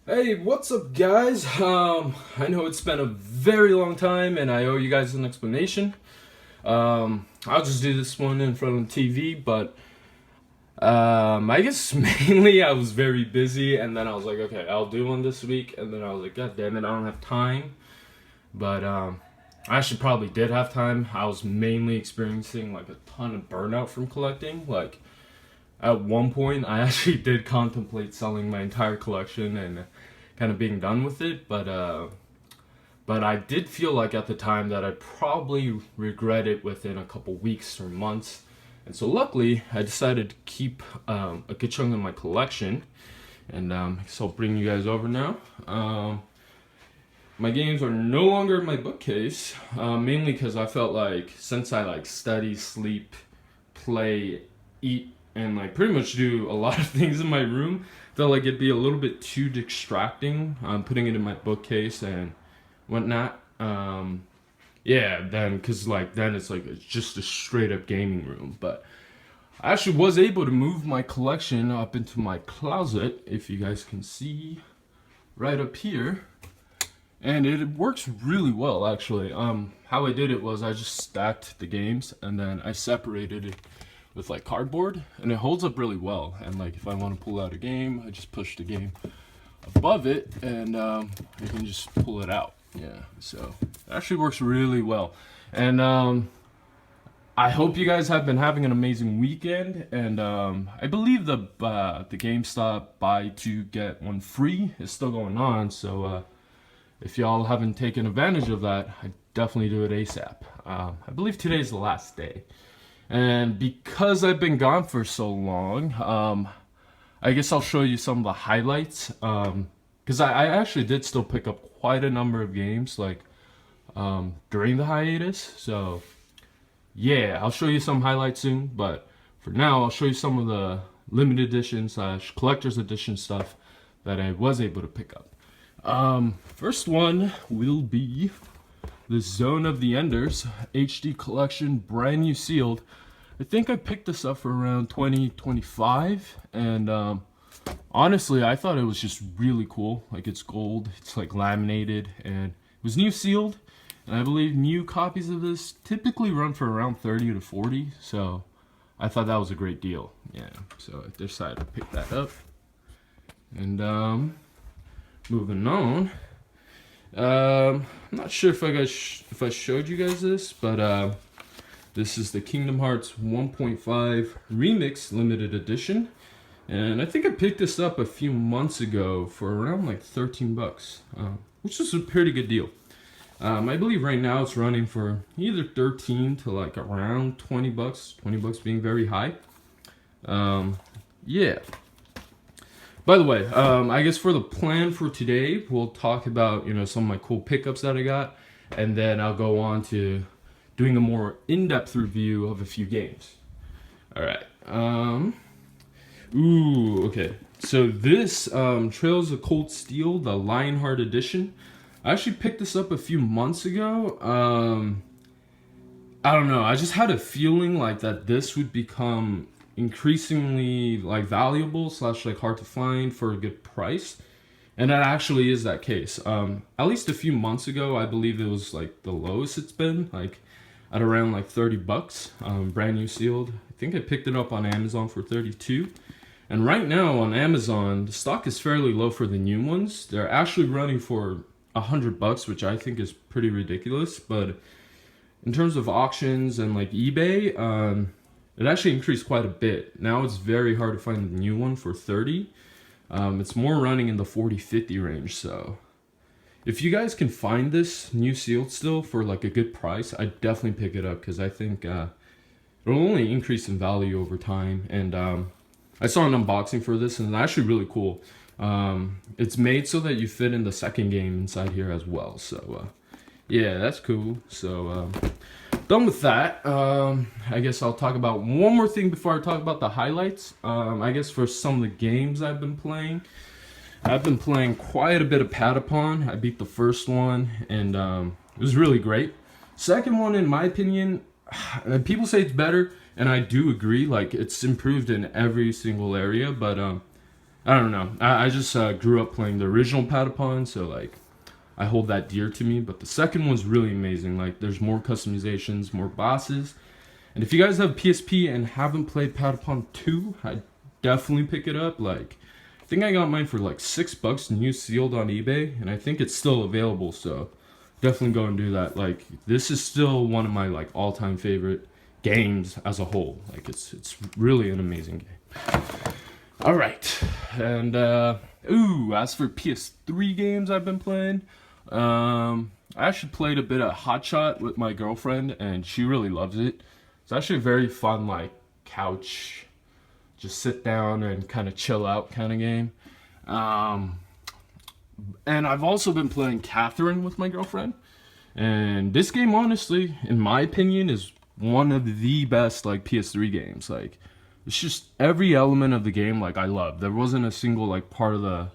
Hey, what's up, guys? I know it's been a very long time, and I owe you guys an explanation. I'll just do this one in front of the TV, but I guess mainly I was very busy, and then I was like, okay, I'll do one this week, and then I was like, God damn it, I don't have time. But I actually probably did have time. I was mainly experiencing like a ton of burnout from collecting. Like at one point, I actually did contemplate selling my entire collection and kind of being done with it, but I did feel like at the time that I'd probably regret it within a couple weeks or months. And so luckily, I decided to keep a good chunk of my collection. And so I'll bring you guys over now. My games are no longer in my bookcase, mainly because I felt like since I like study, sleep, play, eat, and like pretty much do a lot of things in my room, felt like it'd be a little bit too distracting. Putting it in my bookcase and whatnot. Yeah, then because like then it's just a straight up gaming room. But I actually was able to move my collection up into my closet, if you guys can see, right up here. And it works really well, actually. How I did it was I just stacked the games and then I separated it with like cardboard, and it holds up really well. And like if I want to pull out a game, I just push the game above it, and I can just pull it out. Yeah, so it actually works really well. And I hope you guys have been having an amazing weekend. And I believe the GameStop buy two get one free is still going on. So if y'all haven't taken advantage of that, I definitely do it ASAP. I believe today's the last day. And because I've been gone for so long, I guess I'll show you some of the highlights. Because I actually did still pick up quite a number of games like during the hiatus. So yeah, I'll show you some highlights soon. But for now, I'll show you some of the limited edition / collector's edition stuff that I was able to pick up. First one will be the Zone of the Enders HD collection, brand new sealed. I think I picked this up for around 2025, and honestly, I thought it was just really cool. Like, it's gold, it's like laminated, and it was new sealed. And I believe new copies of this typically run for around 30 to 40, so I thought that was a great deal. Yeah, so I decided to pick that up. And moving on. I'm not sure if I showed you guys this, but this is the Kingdom Hearts 1.5 Remix Limited Edition, and I think I picked this up a few months ago for around like 13 bucks, which is a pretty good deal. I believe right now it's running for either 13 to like around 20 bucks. 20 bucks being very high. Yeah. By the way, I guess for the plan for today, we'll talk about, some of my cool pickups that I got, and then I'll go on to doing a more in-depth review of a few games. All right. Okay. So this Trails of Cold Steel, the Lionheart edition. I actually picked this up a few months ago. I don't know. I just had a feeling like that this would become increasingly like valuable / like hard to find for a good price, and that actually is that case. At least a few months ago, I believe it was like the lowest it's been, like at around like 30 bucks, brand new sealed. I think I picked it up on Amazon for 32, and right now on Amazon the stock is fairly low for the new ones. They're actually running for 100 bucks, which I think is pretty ridiculous. But in terms of auctions and like eBay, it actually increased quite a bit. Now it's very hard to find the new one for 30. It's more running in the 40-50 range. So if you guys can find this new sealed still for like a good price, I definitely pick it up, because I think it'll only increase in value over time. And I saw an unboxing for this, and it's actually really cool. It's made so that you fit in the second game inside here as well. So yeah, that's cool. So done with that. I guess I'll talk about one more thing before I talk about the highlights. I guess for some of the games I've been playing quite a bit of Patapon. I beat the first one, and it was really great. Second one, in my opinion, people say it's better, and I do agree. Like, it's improved in every single area, but I don't know. I just grew up playing the original Patapon, so like I hold that dear to me. But the second one's really amazing. Like there's more customizations, more bosses. And if you guys have PSP and haven't played Patapon 2, I'd definitely pick it up. Like I think I got mine for like $6 new sealed on eBay, and I think it's still available, so definitely go and do that. Like this is still one of my like all-time favorite games as a whole. Like it's really an amazing game. All right, and as for PS3 games I've been playing, I actually played a bit of Hot Shot with my girlfriend, and she really loves it. It's actually a very fun, like couch, just sit down and kind of chill out kind of game. And I've also been playing Catherine with my girlfriend, and this game, honestly, in my opinion, is one of the best like PS3 games. Like it's just every element of the game like I love. There wasn't a single like part of the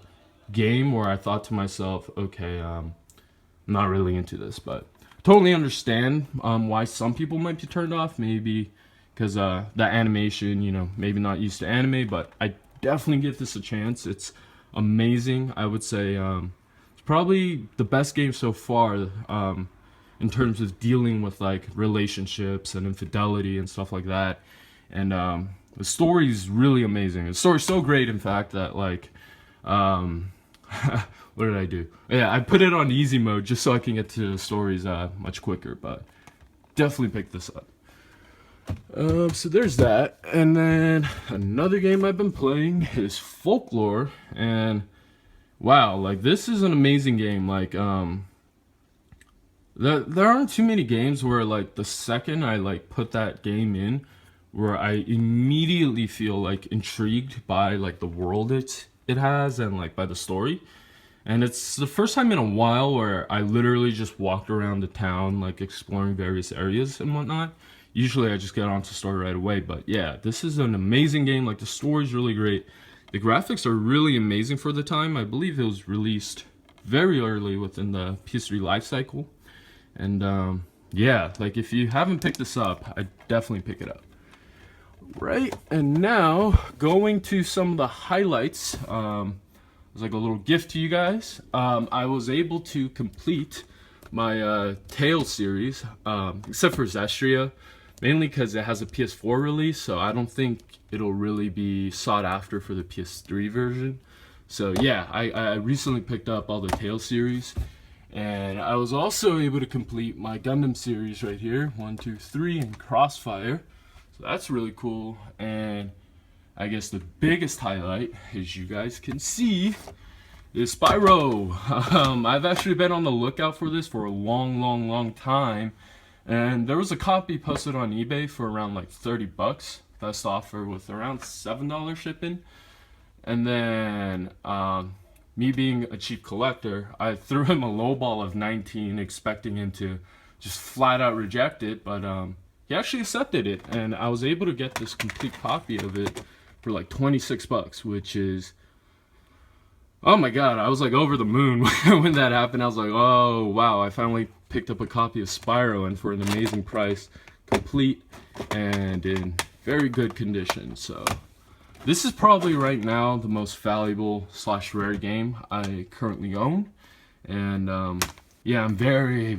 game where I thought to myself, okay, I'm not really into this. But totally understand why some people might be turned off. Maybe because the animation, you know, maybe not used to anime. But I definitely give this a chance. It's amazing. I would say it's probably the best game so far in terms of dealing with like relationships and infidelity and stuff like that. And the story is really amazing. The story's so great, in fact, that like what did I do? Yeah, I put it on easy mode just so I can get to the stories much quicker. But definitely pick this up. So there's that. And then another game I've been playing is Folklore, and wow, like this is an amazing game. Like there aren't too many games where like the second I like put that game in, where I immediately feel like intrigued by like the world it has and like by the story. And it's the first time in a while where I literally just walked around the town like exploring various areas and whatnot. Usually I just get onto the story right away, but yeah, this is an amazing game. Like the story's really great. The graphics are really amazing for the time. I believe it was released very early within the PS3 life cycle. And yeah, like if you haven't picked this up, I'd definitely pick it up. Right, and now going to some of the highlights. It's like a little gift to you guys. I was able to complete my Tales series, except for Zestria, mainly because it has a PS4 release, so I don't think it'll really be sought after for the PS3 version. So yeah, I recently picked up all the Tales series, and I was also able to complete my Gundam series right here, 1, 2, 3, and Crossfire. So that's really cool. And I guess the biggest highlight, as you guys can see, is Spyro. I've actually been on the lookout for this for a long time. And there was a copy posted on eBay for around like $30. Best offer with around $7 shipping. And then me being a cheap collector, I threw him a low ball of 19, expecting him to just flat out reject it. But he actually accepted it, and I was able to get this complete copy of it for like $26, which is, oh my god, I was like over the moon when that happened. I was like, oh wow, I finally picked up a copy of Spyro, and for an amazing price, complete and in very good condition. So this is probably right now the most valuable / rare game I currently own, and yeah, I'm very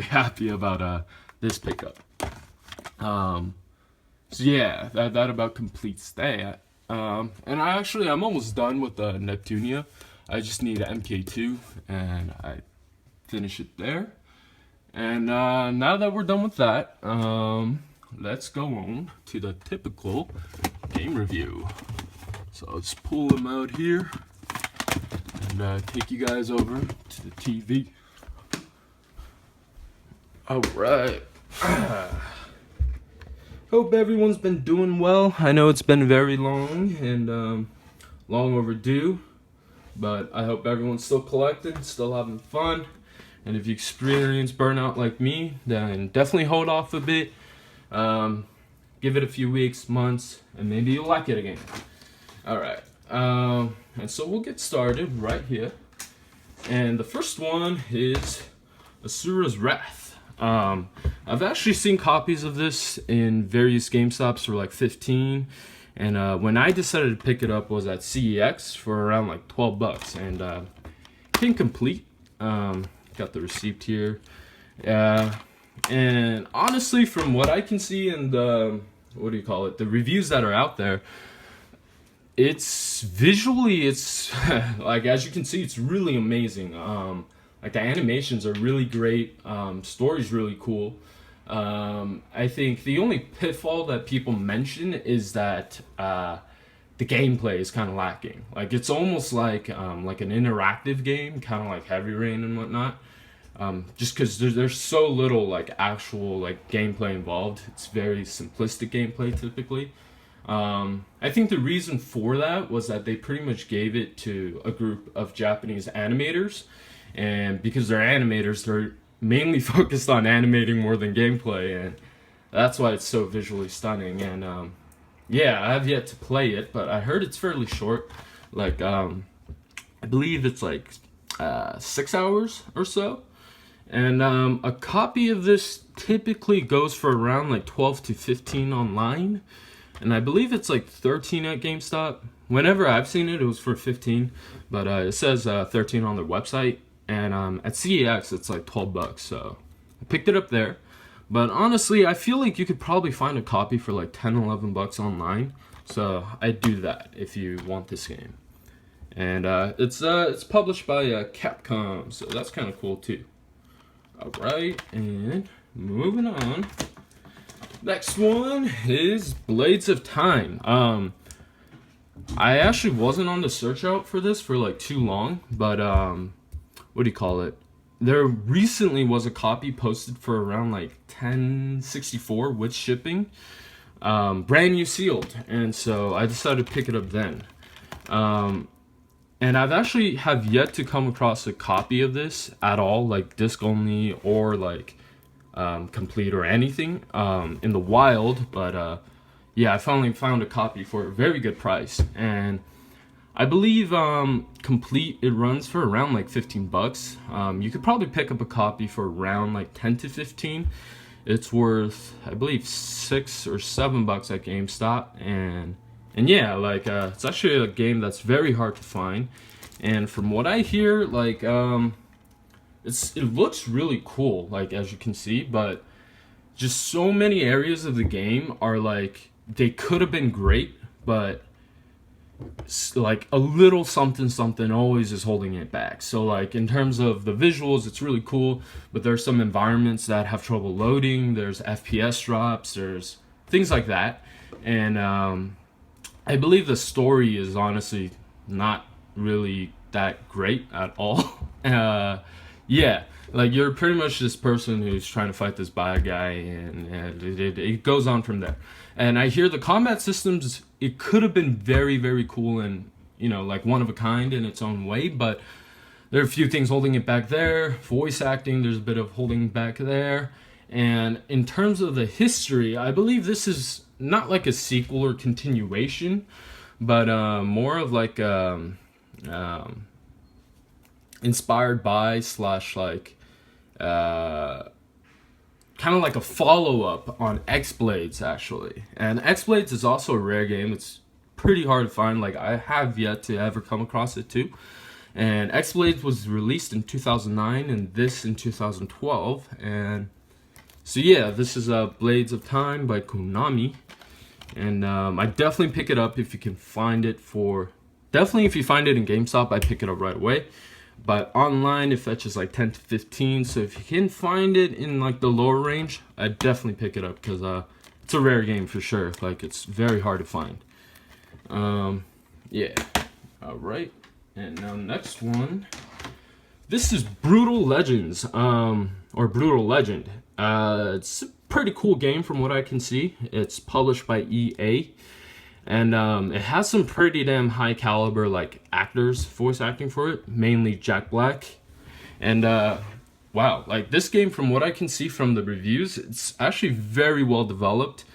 happy about this pickup. So yeah, that about completes that. And I'm almost done with the Neptunia. I just need MK2, and I finish it there. And now that we're done with that, let's go on to the typical game review. So let's pull them out here and take you guys over to the TV. All right. Hope everyone's been doing well. I know it's been very long and long overdue, but I hope everyone's still collecting, still having fun. And if you experience burnout like me, then definitely hold off a bit. Give it a few weeks, months, and maybe you'll like it again. All right. And so we'll get started right here. And the first one is Asura's Wrath. I've actually seen copies of this in various GameStops for like $15, And when I decided to pick it up was at CEX for around like $12, and came complete. Got the receipt here. And honestly, from what I can see in the, what do you call it, the reviews that are out there, it's visually, it's like, as you can see, it's really amazing. Like the animations are really great. Story's really cool. I think the only pitfall that people mention is that the gameplay is kind of lacking. Like it's almost like an interactive game, kind of like Heavy Rain and whatnot. Just because there's so little like actual like gameplay involved. It's very simplistic gameplay typically. I think the reason for that was that they pretty much gave it to a group of Japanese animators, and because they're animators, they're mainly focused on animating more than gameplay, and that's why it's so visually stunning. And yeah, I have yet to play it, but I heard it's fairly short. Like I believe it's like 6 hours or so. And a copy of this typically goes for around like 12 to 15 online. And I believe it's like 13 at GameStop. Whenever I've seen it, it was for 15. But it says 13 on their website. And at CEX, it's like $12. So I picked it up there. But honestly, I feel like you could probably find a copy for like 10, $11 online. So I'd do that if you want this game. And it's published by Capcom. So that's kind of cool too. Alright, and moving on. Next one is Blades of Time. I actually wasn't on the search out for this for like too long, but what do you call it? There recently was a copy posted for around like $10.64 with shipping. Brand new sealed, and so I decided to pick it up then. And I've actually have yet to come across a copy of this at all, like disc only or like complete or anything in the wild. But yeah, I finally found a copy for a very good price, and I believe complete it runs for around like $15. You could probably pick up a copy for around like 10 to 15. It's worth, I believe, $6 or $7 at GameStop, and yeah, like it's actually a game that's very hard to find, and from what I hear, like it looks really cool, like as you can see, but just so many areas of the game are like they could have been great, but like a little something always is holding it back. So like in terms of the visuals, it's really cool, but there's some environments that have trouble loading, there's FPS drops, there's things like that, and I believe the story is honestly not really that great at all. Yeah, like you're pretty much this person who's trying to fight this bad guy, and it goes on from there. And I hear the combat systems, it could have been very, very cool and, you know, like one of a kind in its own way, but there are a few things holding it back there. Voice acting, there's a bit of holding back there. And in terms of the history, I believe this is not like a sequel or continuation, but more of like inspired by slash like kind of like a follow-up on X-Blades actually. And X-Blades is also a rare game. It's pretty hard to find. Like I have yet to ever come across it too. And X-Blades was released in 2009 and this in 2012. And so yeah, this is Blades of Time by Konami. And I definitely pick it up if you can find it for... Definitely if you find it in GameStop, I pick it up right away. But online, it fetches like 10 to 15. So if you can find it in like the lower range, I definitely pick it up because it's a rare game for sure. Like it's very hard to find. Yeah. Alright. And now next one. This is Brutal Legends. Or Brutal Legend. It's a pretty cool game from what I can see. It's published by EA. And it has some pretty damn high caliber like actors voice acting for it, mainly Jack Black. And wow, like this game from what I can see from the reviews, it's actually very well developed.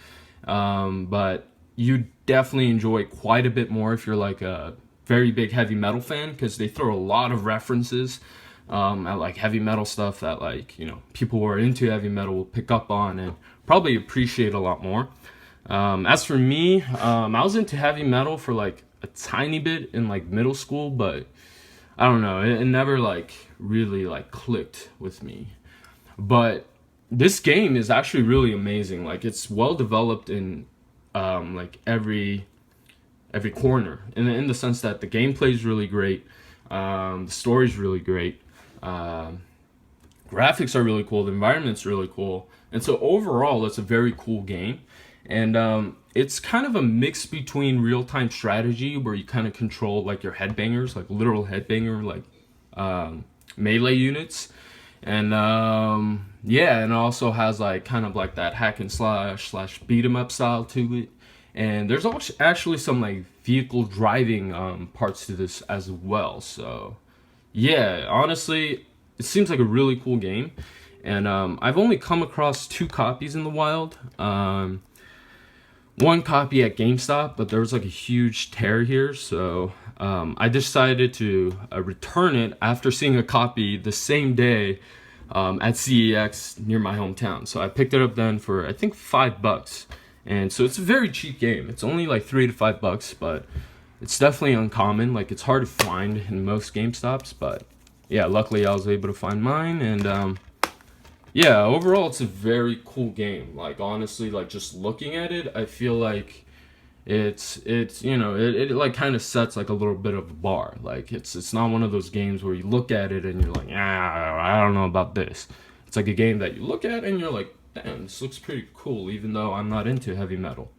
But you definitely enjoy quite a bit more if you're like a very big heavy metal fan, because they throw a lot of references at like heavy metal stuff that like, you know, people who are into heavy metal will pick up on and probably appreciate a lot more. As for me, I was into heavy metal for like a tiny bit in like middle school, but I don't know, it never like really like clicked with me. But this game is actually really amazing. Like, it's well developed in like every corner, in the sense that the gameplay is really great, the story's really great, graphics are really cool, the environment's really cool, and so overall it's a very cool game. And it's kind of a mix between real-time strategy, where you kind of control like your headbangers, like literal headbanger, like melee units, and yeah, and it also has like kind of like that hack and slash beat 'em up style to it. And there's also actually some like vehicle driving parts to this as well. So yeah, honestly, it seems like a really cool game. And I've only come across 2 copies in the wild. One copy at GameStop, but there was like a huge tear here, so I decided to return it after seeing a copy the same day at CEX near my hometown. So I picked it up then for I think $5, and so it's a very cheap game. It's only like $3 to $5, but it's definitely uncommon. Like, it's hard to find in most GameStops, but yeah, luckily I was able to find mine. And yeah, overall it's a very cool game. Like, honestly, like just looking at it, I feel like it's you know, it like kind of sets like a little bit of a bar. Like, it's not one of those games where you look at it and you're like, I don't know about this. It's like a game that you look at and you're like, damn, this looks pretty cool, even though I'm not into heavy metal.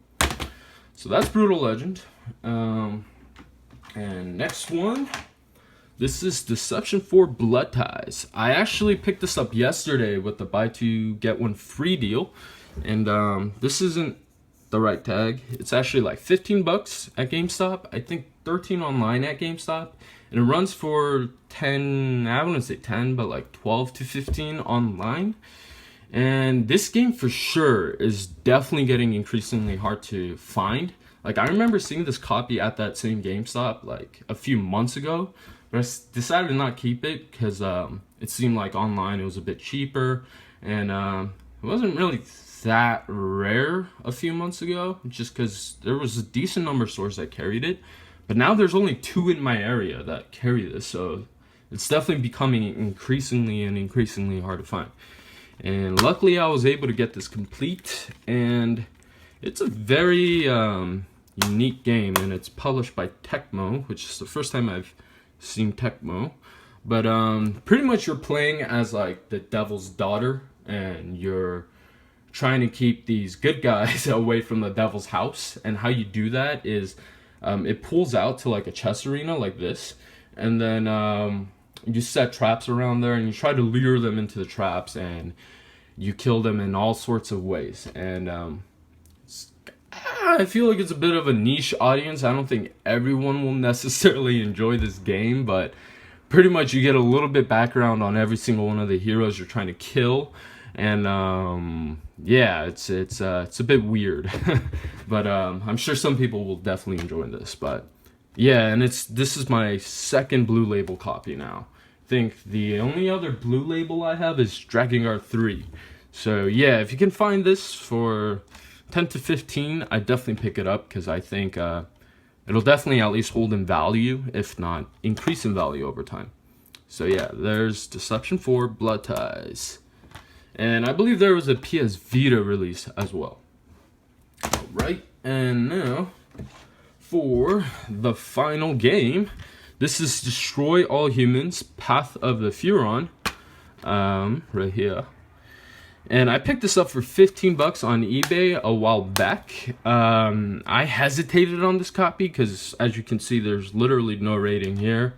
So that's Brutal Legend. And next one, this is Deception 4 Blood Ties. I actually picked this up yesterday with the buy 2 get 1 free deal, and this isn't the right tag. It's actually like $15 at GameStop. I think 13 online at GameStop, and it runs for 10. I wouldn't say 10, but like 12 to 15 online. And this game for sure is definitely getting increasingly hard to find. Like, I remember seeing this copy at that same GameStop like a few months ago, but I decided to not keep it because it seemed like online it was a bit cheaper, and it wasn't really that rare a few months ago, just because there was a decent number of stores that carried it, but now there's only 2 in my area that carry this, so it's definitely becoming increasingly hard to find. And luckily I was able to get this complete, and it's a very unique game, and it's published by Tecmo, which is the first time I've seen Tecmo. But pretty much you're playing as like the devil's daughter, and you're trying to keep these good guys away from the devil's house. And how you do that is it pulls out to like a chess arena like this, and then you set traps around there, and you try to lure them into the traps, and you kill them in all sorts of ways. And I feel like it's a bit of a niche audience. I don't think everyone will necessarily enjoy this game, but pretty much you get a little bit background on every single one of the heroes you're trying to kill. And yeah, it's a bit weird, but I'm sure some people will definitely enjoy this. But yeah, and this is my second Blue Label copy now. I think the only other Blue Label I have is Drakengard 3. So yeah, if you can find this for 10 to 15, I definitely pick it up, because I think it'll definitely at least hold in value, if not increase in value over time. So yeah, there's Deception 4 Blood Ties. And I believe there was a PS Vita release as well. Alright, and now for the final game. This is Destroy All Humans, Path of the Furon, right here. And I picked this up for $15 on eBay a while back. I hesitated on this copy because, as you can see, there's literally no rating here,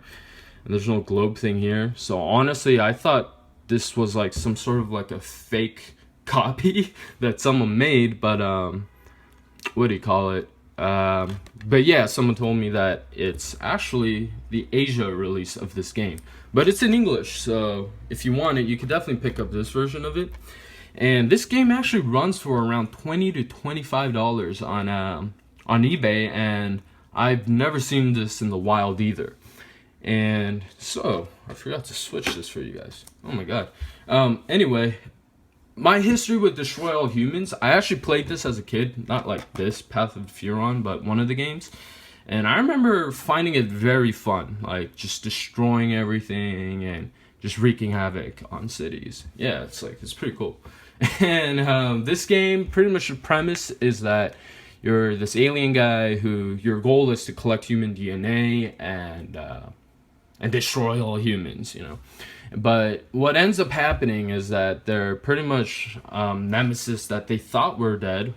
and there's no globe thing here. So honestly, I thought this was like some sort of like a fake copy that someone made, but what do you call it? But yeah, someone told me that it's actually the Asia release of this game, but it's in English, so if you want it, you can definitely pick up this version of it. And this game actually runs for around $20 to $25 on eBay, and I've never seen this in the wild either. And so I forgot to switch this for you guys. Oh my god. Anyway, my history with Destroy All Humans, I actually played this as a kid, not like this, Path of Furon, but one of the games. And I remember finding it very fun, like just destroying everything and just wreaking havoc on cities. Yeah, it's pretty cool. And this game, pretty much the premise is that you're this alien guy who your goal is to collect human DNA and destroy all humans, you know. But what ends up happening is that they're pretty much nemesis that they thought were dead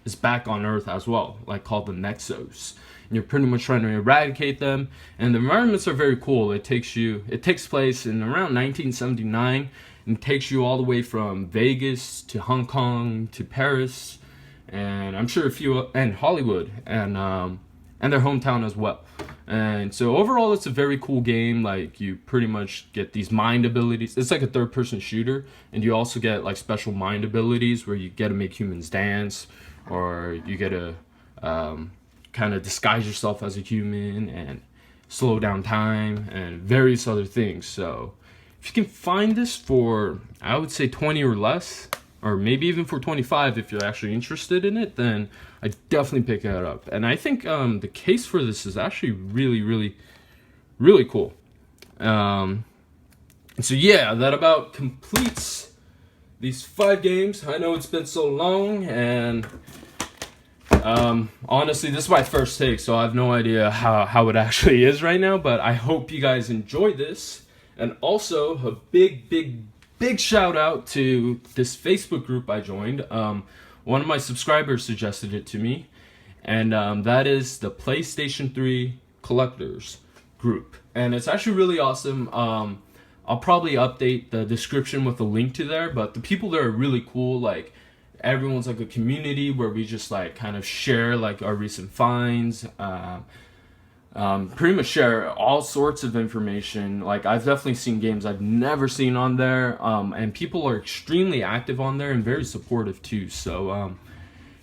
is back on Earth as well, like called the Nexos. And you're pretty much trying to eradicate them. And the environments are very cool. It takes place in around 1979 and takes you all the way from Vegas to Hong Kong to Paris, and I'm sure and Hollywood and their hometown as well. And so overall, it's a very cool game. Like, you pretty much get these mind abilities. It's like a third-person shooter, and you also get like special mind abilities where you get to make humans dance, or you get to kind of disguise yourself as a human and slow down time and various other things. So if you can find this for, I would say 20 or less, or maybe even for 25 if you're actually interested in it, then I definitely pick it up. And I think the case for this is actually really, really, really cool. So yeah, that about completes these 5 games. I know it's been so long, and honestly, this is my first take, so I have no idea how it actually is right now, but I hope you guys enjoyed this. And also, a big shout out to this Facebook group I joined. One of my subscribers suggested it to me, and that is the PlayStation 3 Collectors group. And it's actually really awesome. I'll probably update the description with a link to there, but the people there are really cool. Like, everyone's like a community where we just like kind of share like our recent finds. Pretty much share all sorts of information. Like, I've definitely seen games I've never seen on there, and people are extremely active on there and very supportive too. So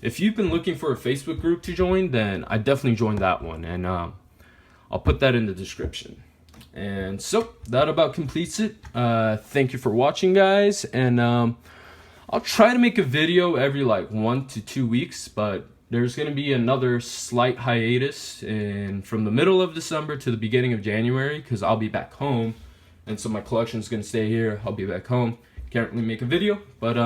if you've been looking for a Facebook group to join, then I definitely joined that one, and I'll put that in the description. And so that about completes it. Thank you for watching, guys, and I'll try to make a video every like 1 to 2 weeks, but there's going to be another slight hiatus from the middle of December to the beginning of January, because I'll be back home, and so my collection's going to stay here. I'll be back home. Can't really make a video, but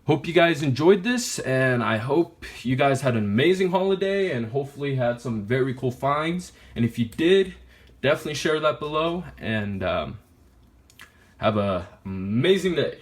hope you guys enjoyed this, and I hope you guys had an amazing holiday and hopefully had some very cool finds. And if you did, definitely share that below, and have an amazing day.